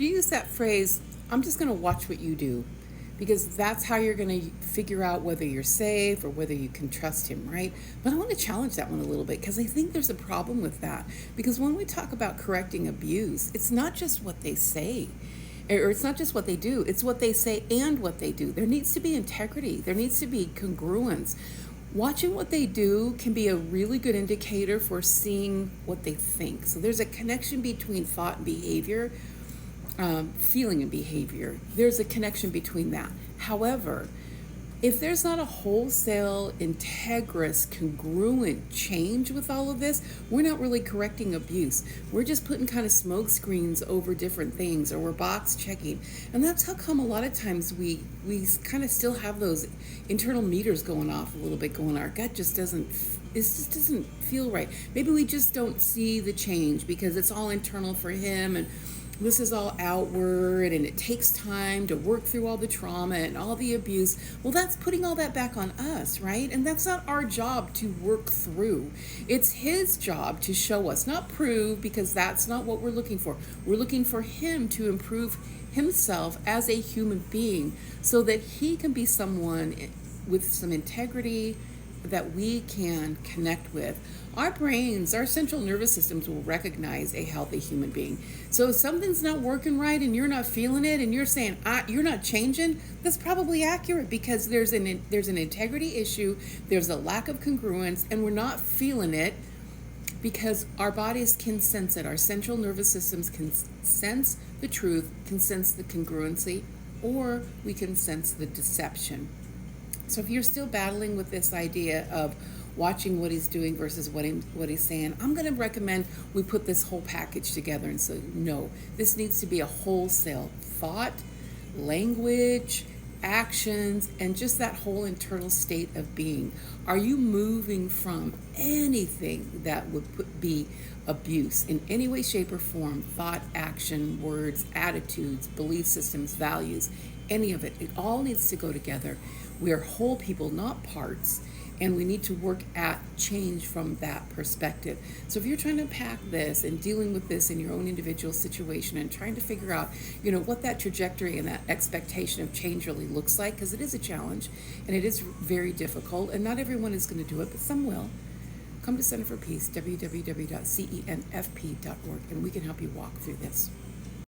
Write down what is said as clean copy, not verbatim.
do you use that phrase, I'm just going to watch what you do, because that's how you're going to figure out whether you're safe or whether you can trust him, right? But I want to challenge that one a little bit because I think there's a problem with that. Because when we talk about correcting abuse, it's not just what they say, or it's not just what they do, it's what they say and what they do. There needs to be integrity, there needs to be congruence. Watching what they do can be a really good indicator for seeing what they think. So there's a connection between thought and behavior, feeling and behavior. There's a connection between that. However, if there's not a wholesale, integrous, congruent change with all of this, we're not really correcting abuse. We're just putting kind of smoke screens over different things, or we're box checking. And that's how come a lot of times we kind of still have those internal meters going off a little bit, going, our gut just doesn't, it just doesn't feel right. Maybe we just don't see the change because it's all internal for him, and this is all outward, and it takes time to work through all the trauma and all the abuse. Well, that's putting all that back on us, right? And that's not our job to work through. It's his job to show us, not prove, because that's not what we're looking for. We're looking for him to improve himself as a human being so that he can be someone with some integrity that we can connect with. Our brains, our central nervous systems will recognize a healthy human being. So if something's not working right and you're not feeling it and you're saying you're not changing, that's probably accurate, because there's an integrity issue, there's a lack of congruence, and we're not feeling it because our bodies can sense it. Our central nervous systems can sense the truth, can sense the congruency, or we can sense the deception. So if you're still battling with this idea of watching what he's doing versus what he's saying, I'm going to recommend we put this whole package together and say, no, this needs to be a wholesale thought, language, actions, and just that whole internal state of being. Are you moving from anything that would be abuse in any way, shape, or form? Thought, action, words, attitudes, belief systems, values, any of it. It all needs to go together. We are whole people, not parts. And we need to work at change from that perspective. So if you're trying to pack this and dealing with this in your own individual situation and trying to figure out, what that trajectory and that expectation of change really looks like, because it is a challenge and it is very difficult, and not everyone is going to do it, but some will. Come to Center for Peace, www.cenfp.org, and we can help you walk through this.